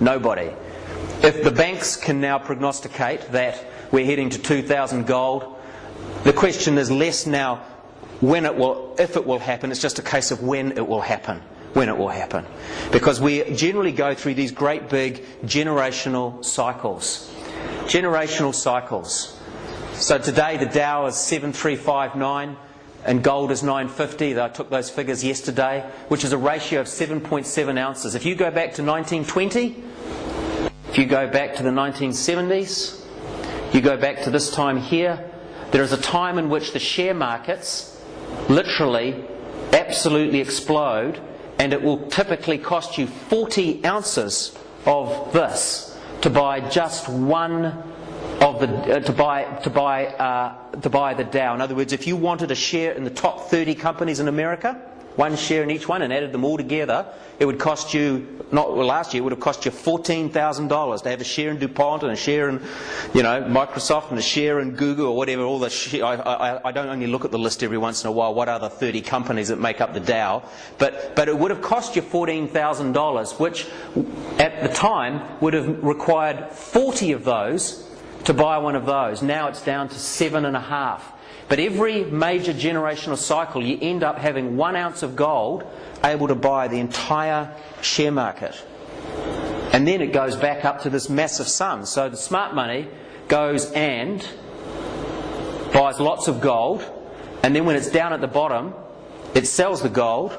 Nobody. If the banks can now prognosticate that we're heading to 2,000 gold, the question is less now if it will happen. It's just a case of when it will happen. When it will happen. Because we generally go through these great big generational cycles. Generational cycles. So today the Dow is 7359 and gold is 950. I took those figures yesterday, which is a ratio of 7.7 ounces. If you go back to 1920, if you go back to the 1970s, you go back to this time here, there is a time in which the share markets literally absolutely explode, and it will typically cost you 40 ounces of this to buy just one of the to buy the Dow. In other words, if you wanted a share in the top 30 companies in America, one share in each one, and added them all together, it would cost you, last year it would have cost you $14,000 to have a share in DuPont and a share in, Microsoft and a share in Google or whatever. All the I don't only look at the list every once in a while. What are the 30 companies that make up the Dow? But it would have cost you $14,000, which at the time would have required 40 of those to buy one of those. Now it's down to 7.5. But every major generational cycle, you end up having 1 ounce of gold able to buy the entire share market. And then it goes back up to this massive sum. So the smart money goes and buys lots of gold, and then when it's down at the bottom, it sells the gold.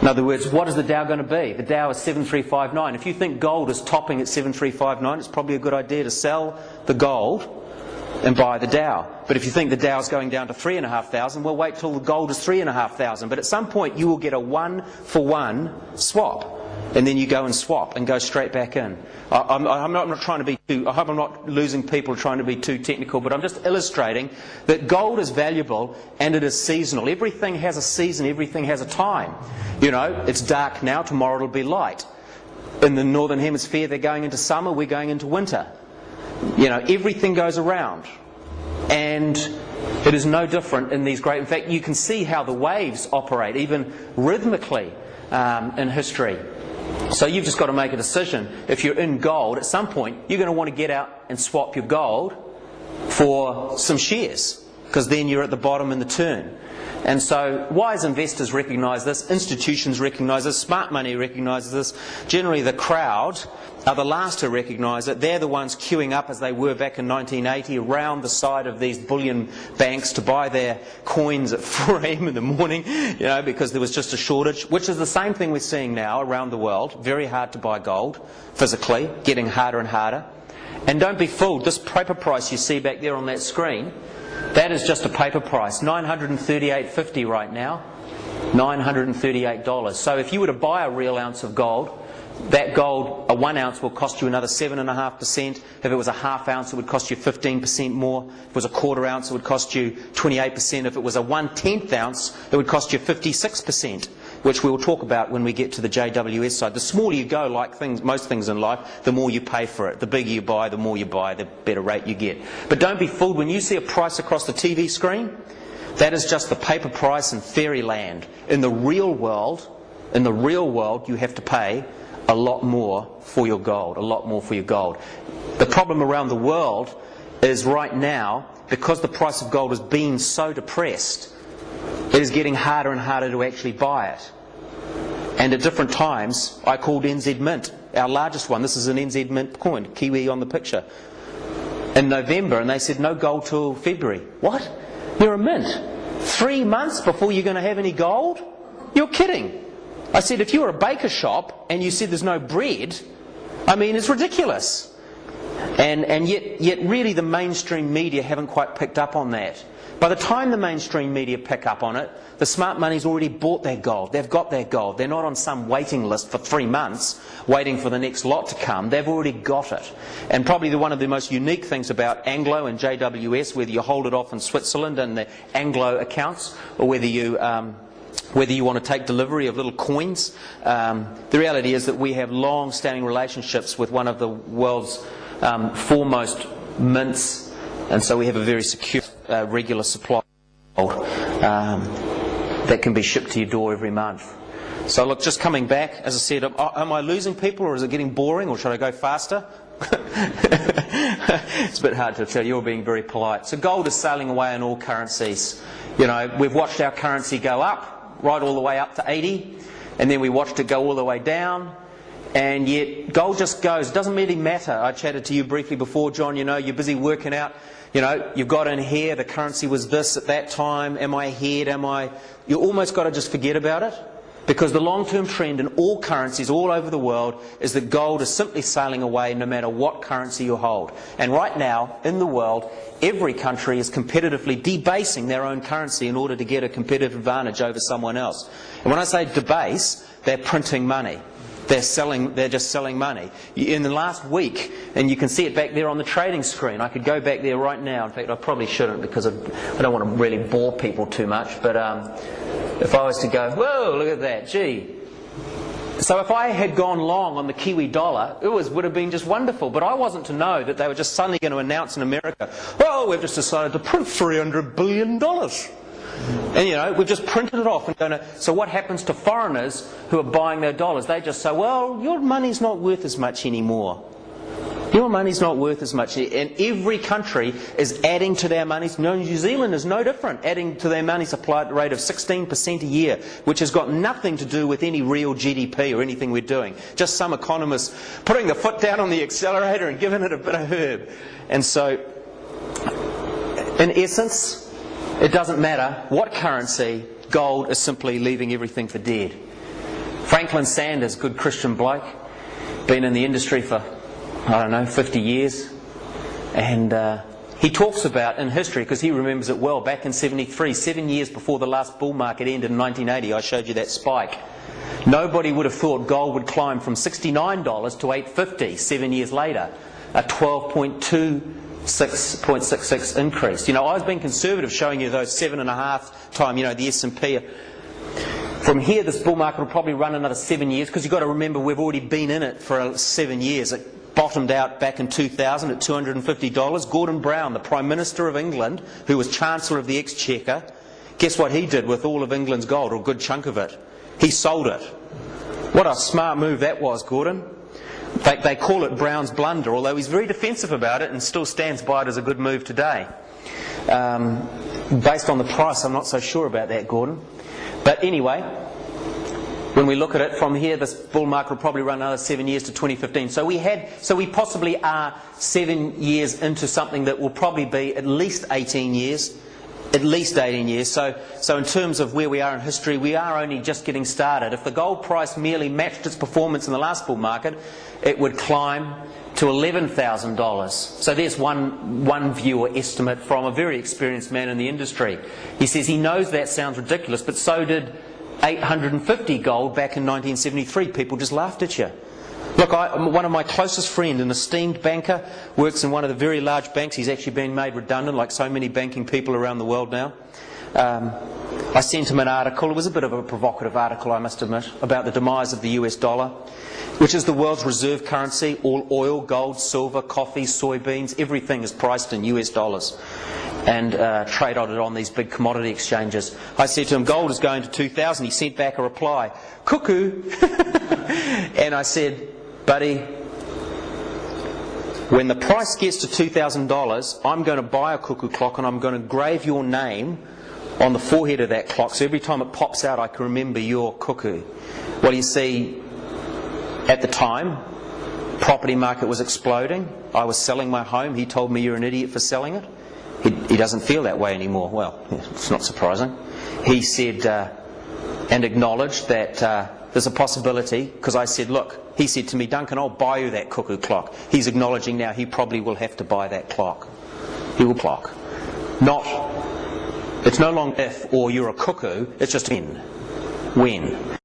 In other words, what is the Dow going to be? The Dow is 7359. If you think gold is topping at 7359, it's probably a good idea to sell the gold and buy the Dow. But if you think the Dow is going down to 3,500, well, wait till the gold is 3,500. But at some point you will get a 1-for-1 swap, and then you go and swap and go straight back in. I'm not trying to be too, I hope I'm not losing people trying to be too technical, but I'm just illustrating that gold is valuable and it is seasonal. Everything has a season, everything has a time. It's dark now, tomorrow it'll be light. In the Northern Hemisphere they're going into summer, we're going into winter. Everything goes around, and it is no different in these great. In fact, you can see how the waves operate, even rhythmically, in history. So you've just got to make a decision. If you're in gold, at some point you're going to want to get out and swap your gold for some shares, because then you're at the bottom in the turn. And so wise investors recognise this, institutions recognise this, smart money recognises this. Generally the crowd are the last to recognise it. They're the ones queuing up, as they were back in 1980, around the side of these bullion banks to buy their coins at 4 AM in the morning, because there was just a shortage, which is the same thing we're seeing now around the world. Very hard to buy gold physically, getting harder and harder. And don't be fooled, this paper price you see back there on that screen, that is just a paper price, $938.50 right now, $938. So if you were to buy a real ounce of gold, that gold, a 1 ounce, will cost you another 7.5%. If it was a half ounce, it would cost you 15% more. If it was a quarter ounce, it would cost you 28%. If it was a 1/10 ounce, it would cost you 56%, which we will talk about when we get to the JWS side. The smaller you go, like most things in life, the more you pay for it. The bigger you buy, the more you buy, the better rate you get. But don't be fooled. When you see a price across the TV screen, that is just the paper price in fairyland. In the real world, you have to pay a lot more for your gold, a lot more for your gold. The problem around the world is right now, because the price of gold has been so depressed, it is getting harder and harder to actually buy it. And at different times, I called NZ Mint, our largest one. This is an NZ Mint coin, Kiwi on the picture, in November, and they said no gold till February. What? You're a mint? 3 months before you're going to have any gold? You're kidding. I said, if you're a baker shop and you said there's no bread, it's ridiculous. And yet really the mainstream media haven't quite picked up on that. By the time the mainstream media pick up on it, the smart money's already bought their gold. They've got their gold. They're not on some waiting list for 3 months waiting for the next lot to come. They've already got it. And probably one of the most unique things about Anglo and JWS, whether you hold it off in Switzerland in the Anglo accounts, or whether you want to take delivery of little coins, the reality is that we have long-standing relationships with one of the world's foremost mints, and so we have a very secure, regular supply that can be shipped to your door every month. So look, just coming back, as I said, am I losing people, or is it getting boring, or should I go faster? It's a bit hard to tell. You're being very polite. So gold is sailing away in all currencies. You know, we've watched our currency go up, right all the way up to 80, and then we watched it go all the way down, and yet gold just goes. It doesn't really matter. I chatted to you briefly before, John, you know, you're busy working out, you know, you've got in here, the currency was this at that time, am I ahead, you almost got to just forget about it. Because the long-term trend in all currencies all over the world is that gold is simply sailing away no matter what currency you hold. And right now, in the world, every country is competitively debasing their own currency in order to get a competitive advantage over someone else. And when I say debase, they're printing money. They're just selling money. In the last week, and you can see it back there on the trading screen. I could go back there right now. In fact, I probably shouldn't, because I don't want to really bore people too much. But if I was to go, whoa, look at that, gee. So if I had gone long on the Kiwi dollar, it would have been just wonderful. But I wasn't to know that they were just suddenly going to announce in America, oh, we've just decided to print $300 billion. And you know, we've just printed it off and so what happens to foreigners who are buying their dollars? They just say, well, your money's not worth as much anymore. Your money's not worth as much. And every country is adding to their money. New Zealand is no different, adding to their money supply at the rate of 16% a year, which has got nothing to do with any real GDP or anything we're doing. Just some economists putting the foot down on the accelerator and giving it a bit of herb. And so, in essence, it doesn't matter what currency, gold is simply leaving everything for dead. Franklin Sanders, good Christian bloke, been in the industry for, I don't know, 50 years. And he talks about in history, because he remembers it well, back in 73, 7 years before the last bull market ended in 1980, I showed you that spike. Nobody would have thought gold would climb from $69 to $850 7 years later, a 12.66 increase. You know, I was being conservative showing you those 7.5 time, you know, the S&P. From here, this bull market will probably run another 7 years, because you've got to remember we've already been in it for 7 years. It bottomed out back in 2000 at $250. Gordon Brown, the Prime Minister of England, who was Chancellor of the Exchequer, guess what he did with all of England's gold, or a good chunk of it? He sold it. What a smart move that was, Gordon. In fact, they call it Brown's blunder, although he's very defensive about it and still stands by it as a good move today. Based on the price, I'm not so sure about that, Gordon. But anyway, when we look at it from here, this bull market will probably run another 7 years to 2015. So we possibly are 7 years into something that will probably be at least 18 years. At least 18 years. So in terms of where we are in history, we are only just getting started. If the gold price merely matched its performance in the last bull market, it would climb to $11,000. So there's one view or estimate from a very experienced man in the industry. He says he knows that sounds ridiculous, but so did 850 gold back in 1973. People just laughed at you. Look, one of my closest friends, an esteemed banker, works in one of the very large banks. He's actually been made redundant, like so many banking people around the world now. I sent him an article. It was a bit of a provocative article, I must admit, about the demise of the US dollar, which is the world's reserve currency. All oil, gold, silver, coffee, soybeans, everything is priced in US dollars and traded on these big commodity exchanges. I said to him, gold is going to 2,000. He sent back a reply, cuckoo. And I said, buddy, when the price gets to $2,000, I'm going to buy a cuckoo clock and I'm going to engrave your name on the forehead of that clock, so every time it pops out I can remember your cuckoo. Well, you see, at the time, property market was exploding. I was selling my home. He told me, you're an idiot for selling it. He doesn't feel that way anymore. Well, it's not surprising. He said, and acknowledged that there's a possibility, because I said, look, he said to me, Duncan, I'll buy you that cuckoo clock. He's acknowledging now he probably will have to buy that clock. He will clock. It's no longer if or you're a cuckoo, it's just when. When.